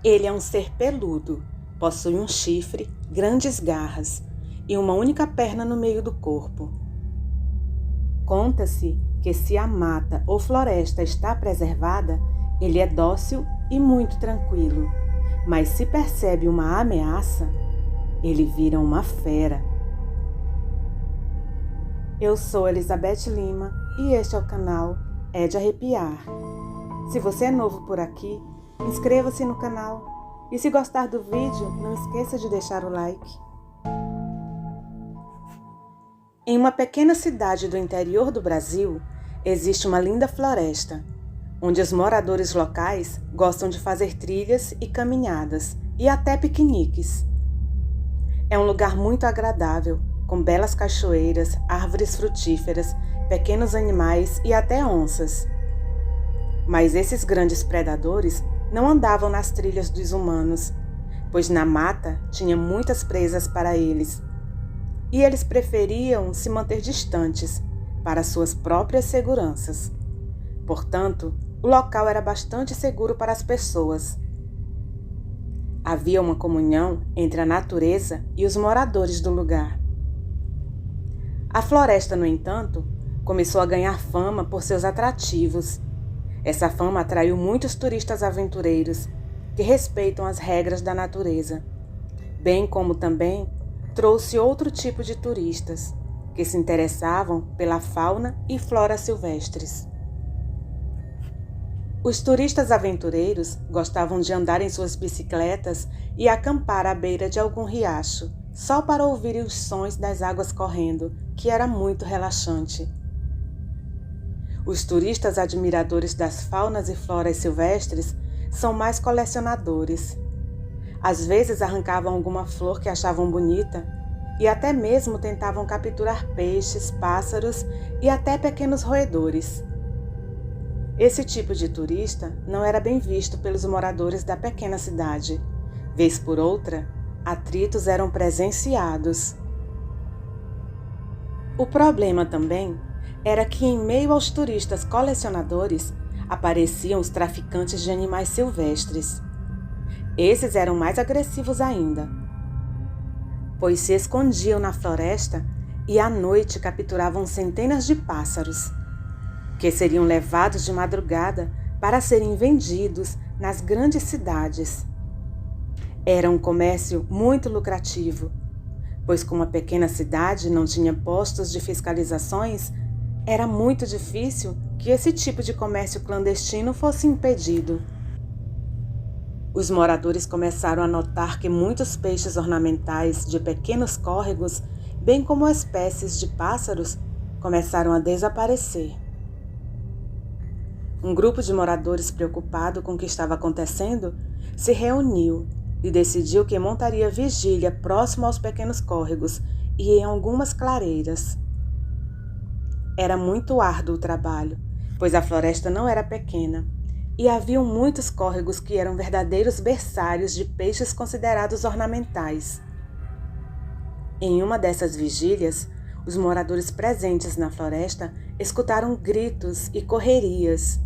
Ele é um ser peludo, possui um chifre, grandes garras e uma única perna no meio do corpo. Conta-se que se a mata ou floresta está preservada, ele é dócil e muito tranquilo, mas se percebe uma ameaça, ele vira uma fera. Eu sou Elizabeth Lima e este é o canal É de Arrepiar. Se você é novo por aqui, inscreva-se no canal e se gostar do vídeo, não esqueça de deixar o like. Em uma pequena cidade do interior do Brasil, existe uma linda floresta, onde os moradores locais gostam de fazer trilhas e caminhadas, e até piqueniques. É um lugar muito agradável, com belas cachoeiras, árvores frutíferas, pequenos animais e até onças. Mas esses grandes predadores não andavam nas trilhas dos humanos, pois na mata tinha muitas presas para eles. E eles preferiam se manter distantes, para suas próprias seguranças. Portanto, o local era bastante seguro para as pessoas. Havia uma comunhão entre a natureza e os moradores do lugar. A floresta, no entanto, começou a ganhar fama por seus atrativos. Essa fama atraiu muitos turistas aventureiros que respeitam as regras da natureza, bem como também trouxe outro tipo de turistas que se interessavam pela fauna e flora silvestres. Os turistas aventureiros gostavam de andar em suas bicicletas e acampar à beira de algum riacho, só para ouvirem os sons das águas correndo, que era muito relaxante. Os turistas admiradores das faunas e floras silvestres são mais colecionadores. Às vezes arrancavam alguma flor que achavam bonita e até mesmo tentavam capturar peixes, pássaros e até pequenos roedores. Esse tipo de turista não era bem visto pelos moradores da pequena cidade. Vez por outra, atritos eram presenciados. O problema também era que, em meio aos turistas colecionadores, apareciam os traficantes de animais silvestres. Esses eram mais agressivos ainda, pois se escondiam na floresta e à noite capturavam centenas de pássaros, que seriam levados de madrugada para serem vendidos nas grandes cidades. Era um comércio muito lucrativo, pois como a pequena cidade não tinha postos de fiscalizações, era muito difícil que esse tipo de comércio clandestino fosse impedido. Os moradores começaram a notar que muitos peixes ornamentais de pequenos córregos, bem como espécies de pássaros, começaram a desaparecer. Um grupo de moradores preocupado com o que estava acontecendo se reuniu e decidiu que montaria vigília próximo aos pequenos córregos e em algumas clareiras. Era muito árduo o trabalho, pois a floresta não era pequena e haviam muitos córregos que eram verdadeiros berçários de peixes considerados ornamentais. Em uma dessas vigílias, os moradores presentes na floresta escutaram gritos e correrias.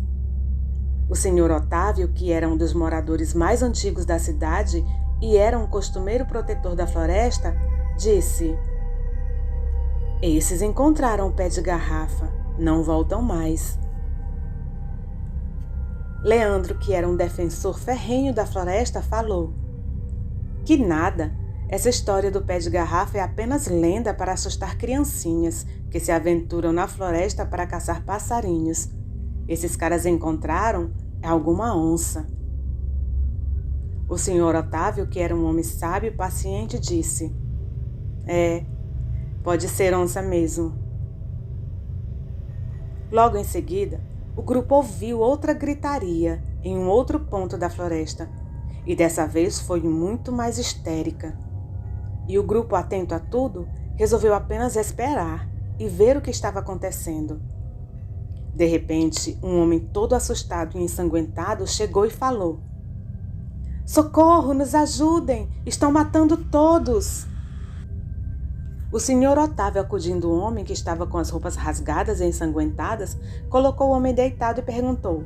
O senhor Otávio, que era um dos moradores mais antigos da cidade e era um costumeiro protetor da floresta, disse: "Esses encontraram o pé de garrafa, não voltam mais." Leandro, que era um defensor ferrenho da floresta, falou: "Que nada, essa história do pé de garrafa é apenas lenda para assustar criancinhas que se aventuram na floresta para caçar passarinhos. Esses caras encontraram alguma onça." O senhor Otávio, que era um homem sábio e paciente, disse: Pode ser onça mesmo." Logo em seguida, o grupo ouviu outra gritaria em um outro ponto da floresta, e dessa vez foi muito mais histérica. E o grupo, atento a tudo, resolveu apenas esperar e ver o que estava acontecendo. De repente, um homem todo assustado e ensanguentado chegou e falou: "Socorro, nos ajudem! Estão matando todos!" O senhor Otávio, acudindo o homem que estava com as roupas rasgadas e ensanguentadas, colocou o homem deitado e perguntou: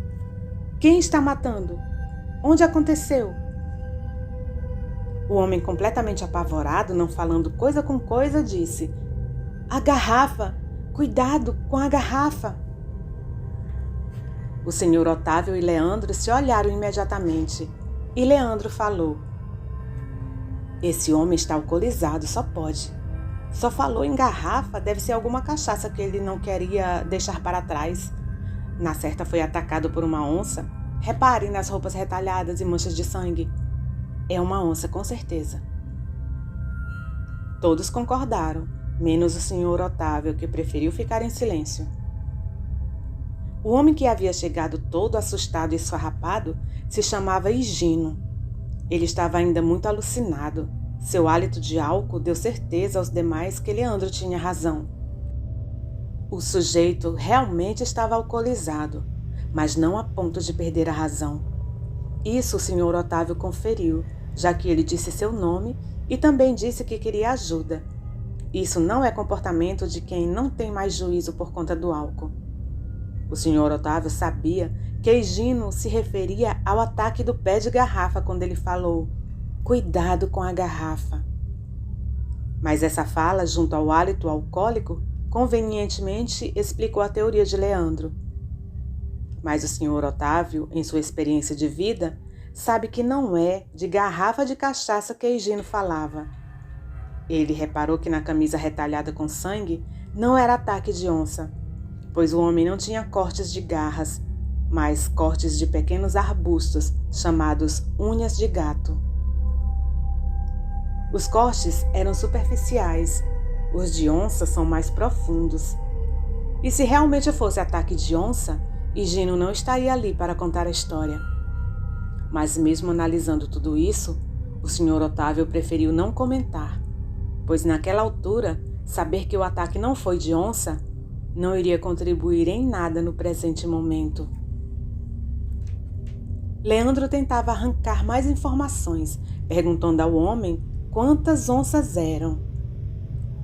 "Quem está matando? Onde aconteceu?" O homem, completamente apavorado, não falando coisa com coisa, disse: "A garrafa! Cuidado com a garrafa!" O senhor Otávio e Leandro se olharam imediatamente, e Leandro falou: "Esse homem está alcoolizado, só pode. Só falou em garrafa, deve ser alguma cachaça que ele não queria deixar para trás. Na certa foi atacado por uma onça. Reparem nas roupas retalhadas e manchas de sangue. É uma onça, com certeza." Todos concordaram, menos o senhor Otávio, que preferiu ficar em silêncio. O homem que havia chegado todo assustado e esfarrapado se chamava Higino. Ele estava ainda muito alucinado. Seu hálito de álcool deu certeza aos demais que Leandro tinha razão. O sujeito realmente estava alcoolizado, mas não a ponto de perder a razão. Isso o senhor Otávio conferiu, já que ele disse seu nome e também disse que queria ajuda. Isso não é comportamento de quem não tem mais juízo por conta do álcool. O senhor Otávio sabia que Higino se referia ao ataque do pé de garrafa quando ele falou: "Cuidado com a garrafa." Mas essa fala, junto ao hálito alcoólico, convenientemente explicou a teoria de Leandro. Mas o senhor Otávio, em sua experiência de vida, sabe que não é de garrafa de cachaça que Higino falava. Ele reparou que na camisa retalhada com sangue não era ataque de onça, pois o homem não tinha cortes de garras, mas cortes de pequenos arbustos chamados unhas de gato. Os cortes eram superficiais, os de onça são mais profundos. E se realmente fosse ataque de onça, Higino não estaria ali para contar a história. Mas mesmo analisando tudo isso, o senhor Otávio preferiu não comentar, pois naquela altura, saber que o ataque não foi de onça não iria contribuir em nada no presente momento. Leandro tentava arrancar mais informações, perguntando ao homem quantas onças eram.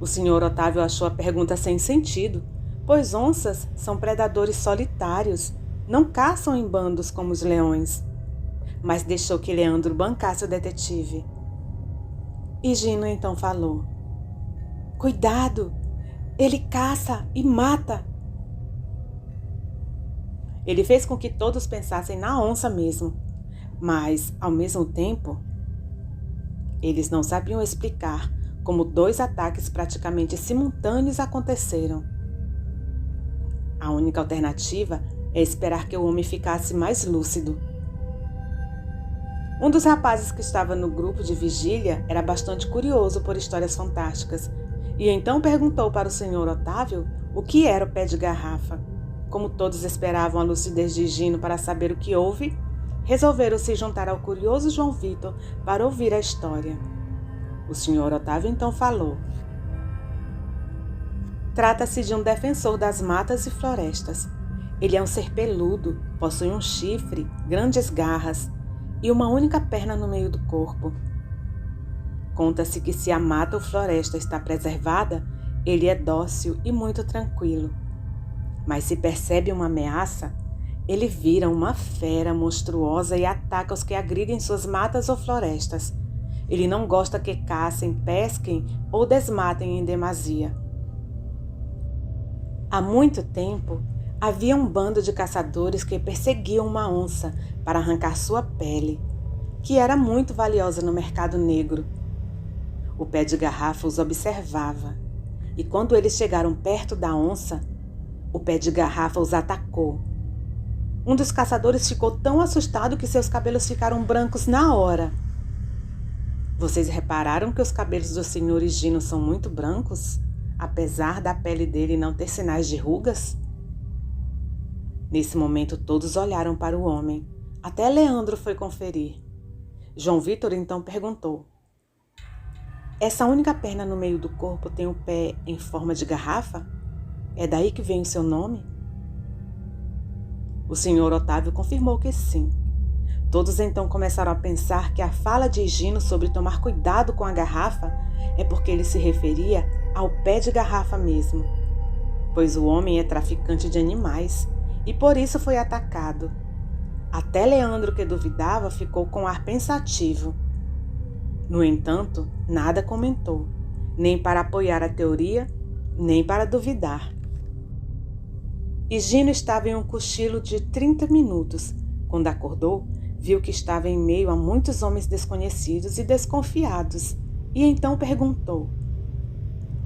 O senhor Otávio achou a pergunta sem sentido, pois onças são predadores solitários, não caçam em bandos como os leões. Mas deixou que Leandro bancasse o detetive. Higino então falou: "Cuidado! Ele caça e mata." Ele fez com que todos pensassem na onça mesmo, mas, ao mesmo tempo, eles não sabiam explicar como 2 ataques praticamente simultâneos aconteceram. A única alternativa é esperar que o homem ficasse mais lúcido. Um dos rapazes que estava no grupo de vigília era bastante curioso por histórias fantásticas e então perguntou para o senhor Otávio o que era o pé de garrafa. Como todos esperavam a lucidez de Higino para saber o que houve, resolveram se juntar ao curioso João Vitor para ouvir a história. O senhor Otávio então falou: "Trata-se de um defensor das matas e florestas. Ele é um ser peludo, possui um chifre, grandes garras e uma única perna no meio do corpo. Conta-se que se a mata ou floresta está preservada, ele é dócil e muito tranquilo. Mas se percebe uma ameaça, ele vira uma fera monstruosa e ataca os que agridem suas matas ou florestas. Ele não gosta que caçem, pesquem ou desmatem em demasia. Há muito tempo, havia um bando de caçadores que perseguiam uma onça para arrancar sua pele, que era muito valiosa no mercado negro. O pé de garrafa os observava, e quando eles chegaram perto da onça, o pé de garrafa os atacou. Um dos caçadores ficou tão assustado que seus cabelos ficaram brancos na hora. Vocês repararam que os cabelos do senhor Higino são muito brancos, apesar da pele dele não ter sinais de rugas? Nesse momento todos olharam para o homem. Até Leandro foi conferir. João Vitor então perguntou: "Essa única perna no meio do corpo tem o pé em forma de garrafa? É daí que vem o seu nome?" O senhor Otávio confirmou que sim. Todos então começaram a pensar que a fala de Higino sobre tomar cuidado com a garrafa é porque ele se referia ao pé de garrafa mesmo, pois o homem é traficante de animais e por isso foi atacado. Até Leandro, que duvidava, ficou com ar pensativo. No entanto, nada comentou, nem para apoiar a teoria, nem para duvidar. Higino estava em um cochilo de 30 minutos. Quando acordou, viu que estava em meio a muitos homens desconhecidos e desconfiados, e então perguntou: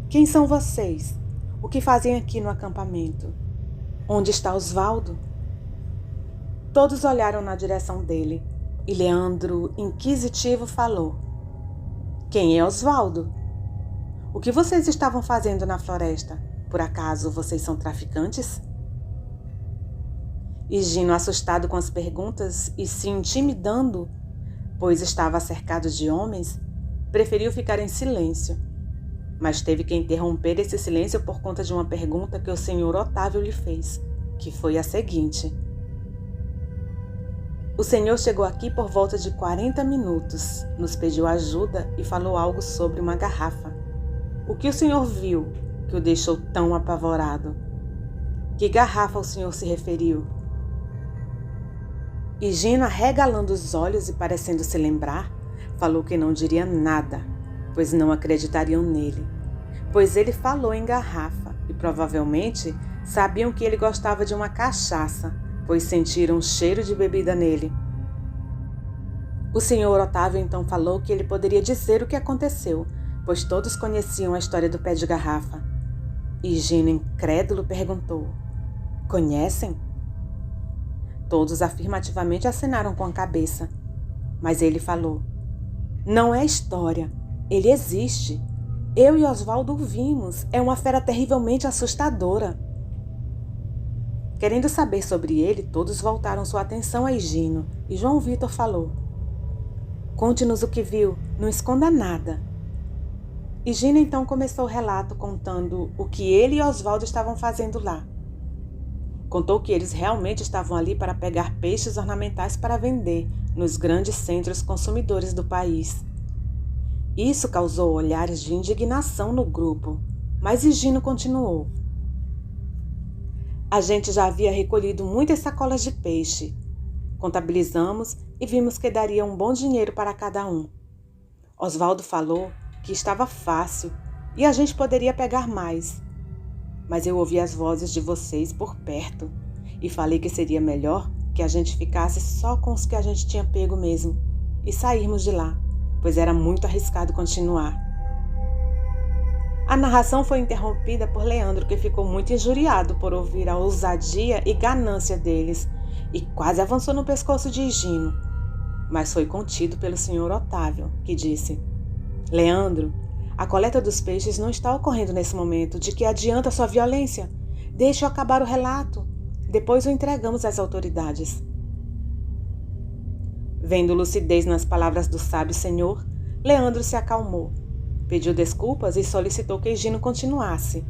"Quem são vocês? O que fazem aqui no acampamento? Onde está Osvaldo?" Todos olharam na direção dele, e Leandro, inquisitivo, falou: "Quem é Osvaldo? O que vocês estavam fazendo na floresta? Por acaso vocês são traficantes?" Higino, assustado com as perguntas e se intimidando, pois estava cercado de homens, preferiu ficar em silêncio. Mas teve que interromper esse silêncio por conta de uma pergunta que o senhor Otávio lhe fez, que foi a seguinte: "O senhor chegou aqui por volta de 40 minutos, nos pediu ajuda e falou algo sobre uma garrafa. O que o senhor viu que o deixou tão apavorado? Que garrafa o senhor se referiu?" Higino, arregalando os olhos e parecendo se lembrar, falou que não diria nada, pois não acreditariam nele, pois ele falou em garrafa e provavelmente sabiam que ele gostava de uma cachaça, pois sentiram cheiro de bebida nele. O senhor Otávio então falou que ele poderia dizer o que aconteceu, pois todos conheciam a história do pé de garrafa. Higino, incrédulo, perguntou: "Conhecem?" Todos afirmativamente acenaram com a cabeça, mas ele falou: "Não é história, ele existe. Eu e Osvaldo o vimos, é uma fera terrivelmente assustadora." Querendo saber sobre ele, todos voltaram sua atenção a Higino, e João Vitor falou: "Conte-nos o que viu, não esconda nada." Higino então começou o relato contando o que ele e Osvaldo estavam fazendo lá. Contou que eles realmente estavam ali para pegar peixes ornamentais para vender nos grandes centros consumidores do país. Isso causou olhares de indignação no grupo, mas Higino continuou: "A gente já havia recolhido muitas sacolas de peixe. Contabilizamos e vimos que daria um bom dinheiro para cada um. Osvaldo falou que estava fácil e a gente poderia pegar mais. Mas eu ouvi as vozes de vocês por perto e falei que seria melhor que a gente ficasse só com os que a gente tinha pego mesmo e sairmos de lá, pois era muito arriscado continuar." A narração foi interrompida por Leandro, que ficou muito injuriado por ouvir a ousadia e ganância deles e quase avançou no pescoço de Higino, mas foi contido pelo senhor Otávio, que disse: "Leandro, a coleta dos peixes não está ocorrendo nesse momento. De que adianta sua violência? Deixe eu acabar o relato. Depois o entregamos às autoridades." Vendo lucidez nas palavras do sábio senhor, Leandro se acalmou, pediu desculpas e solicitou que Higino continuasse.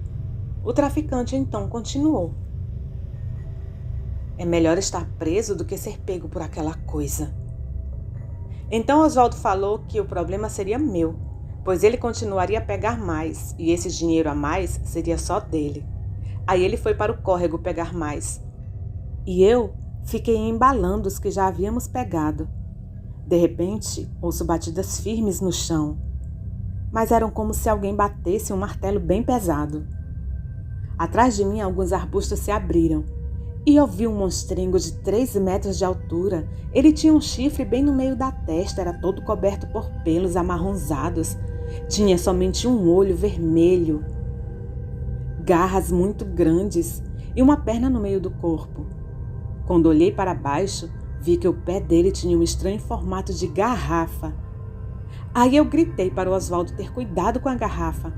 O traficante então continuou: "É melhor estar preso do que ser pego por aquela coisa." Então Osvaldo falou que o problema seria meu, pois ele continuaria a pegar mais, e esse dinheiro a mais seria só dele. Aí ele foi para o córrego pegar mais, e eu fiquei embalando os que já havíamos pegado. De repente, ouço batidas firmes no chão, mas eram como se alguém batesse um martelo bem pesado. Atrás de mim, alguns arbustos se abriram, e eu vi um monstrengo de 3 metros de altura. Ele tinha um chifre bem no meio da testa, era todo coberto por pelos amarronzados. Tinha somente um olho vermelho, garras muito grandes e uma perna no meio do corpo. Quando olhei para baixo, vi que o pé dele tinha um estranho formato de garrafa. Aí eu gritei para o Osvaldo ter cuidado com a garrafa.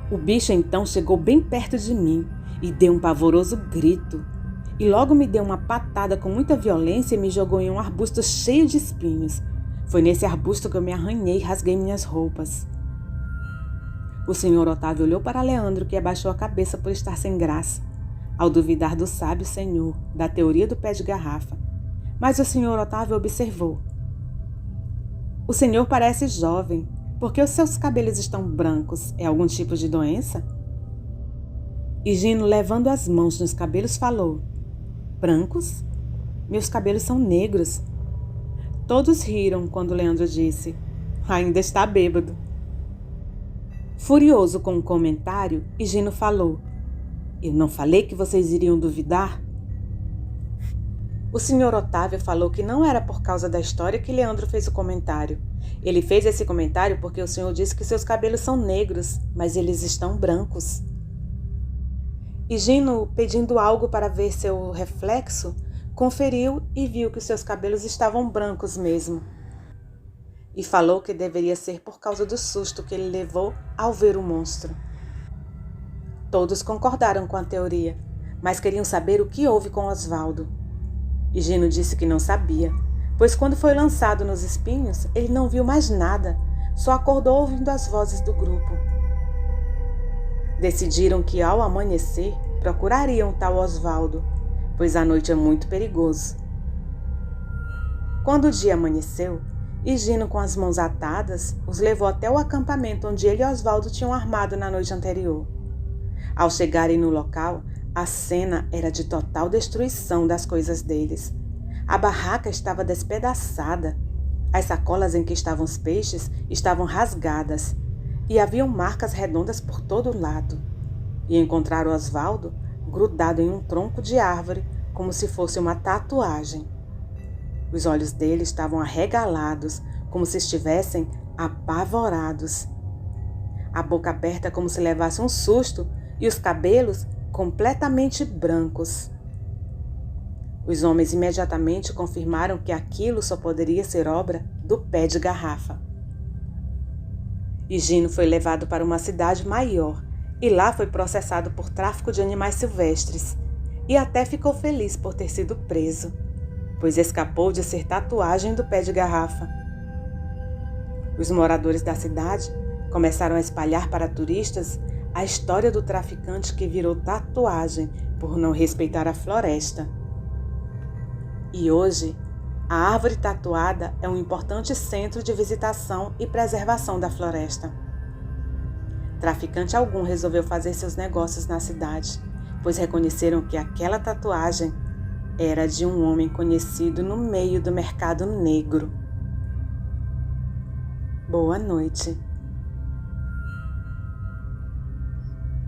O bicho então chegou bem perto de mim e deu um pavoroso grito. E logo me deu uma patada com muita violência e me jogou em um arbusto cheio de espinhos. Foi nesse arbusto que eu me arranhei e rasguei minhas roupas. O senhor Otávio olhou para Leandro, que abaixou a cabeça por estar sem graça, ao duvidar do sábio senhor, da teoria do pé de garrafa. Mas o senhor Otávio observou: "O senhor parece jovem. Por que os seus cabelos estão brancos? É algum tipo de doença?" Higino, levando as mãos nos cabelos, falou: "Brancos? Meus cabelos são negros." Todos riram quando Leandro disse: ainda está bêbado. Furioso com o comentário, Higino falou: eu não falei que vocês iriam duvidar? O Sr. Otávio falou que não era por causa da história que Leandro fez o comentário. Ele fez esse comentário porque o senhor disse que seus cabelos são negros, mas eles estão brancos. Higino, pedindo algo para ver seu reflexo, conferiu e viu que seus cabelos estavam brancos mesmo. E falou que deveria ser por causa do susto que ele levou ao ver o monstro. Todos concordaram com a teoria, mas queriam saber o que houve com Osvaldo. Higino disse que não sabia, pois quando foi lançado nos espinhos, ele não viu mais nada, só acordou ouvindo as vozes do grupo. Decidiram que ao amanhecer procurariam tal Osvaldo, pois a noite é muito perigoso. Quando o dia amanheceu, Higino, com as mãos atadas, os levou até o acampamento onde ele e Osvaldo tinham armado na noite anterior. Ao chegarem no local, a cena era de total destruição das coisas deles. A barraca estava despedaçada, as sacolas em que estavam os peixes estavam rasgadas e haviam marcas redondas por todo lado. E encontraram Osvaldo grudado em um tronco de árvore como se fosse uma tatuagem. Os olhos dele estavam arregalados, como se estivessem apavorados. A boca aberta como se levasse um susto e os cabelos completamente brancos. Os homens imediatamente confirmaram que aquilo só poderia ser obra do pé de garrafa. Higino foi levado para uma cidade maior e lá foi processado por tráfico de animais silvestres e até ficou feliz por ter sido preso, pois escapou de ser tatuagem do pé de garrafa. Os moradores da cidade começaram a espalhar para turistas a história do traficante que virou tatuagem por não respeitar a floresta. E hoje, a árvore tatuada é um importante centro de visitação e preservação da floresta. Traficante algum resolveu fazer seus negócios na cidade, pois reconheceram que aquela tatuagem era de um homem conhecido no meio do mercado negro. Boa noite.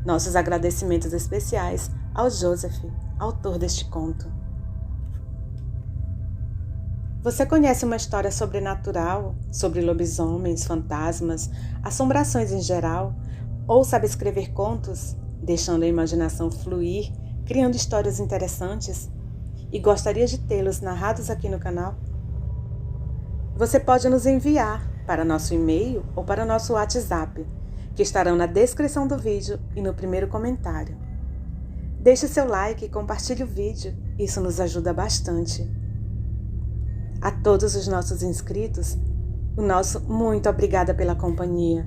Nossos agradecimentos especiais ao Joseph, autor deste conto. Você conhece uma história sobrenatural, sobre lobisomens, fantasmas, assombrações em geral, ou sabe escrever contos, deixando a imaginação fluir, criando histórias interessantes, e gostaria de tê-los narrados aqui no canal? Você pode nos enviar para nosso e-mail ou para nosso WhatsApp, que estarão na descrição do vídeo e no primeiro comentário. Deixe seu like e compartilhe o vídeo, isso nos ajuda bastante. A todos os nossos inscritos, o nosso muito obrigada pela companhia.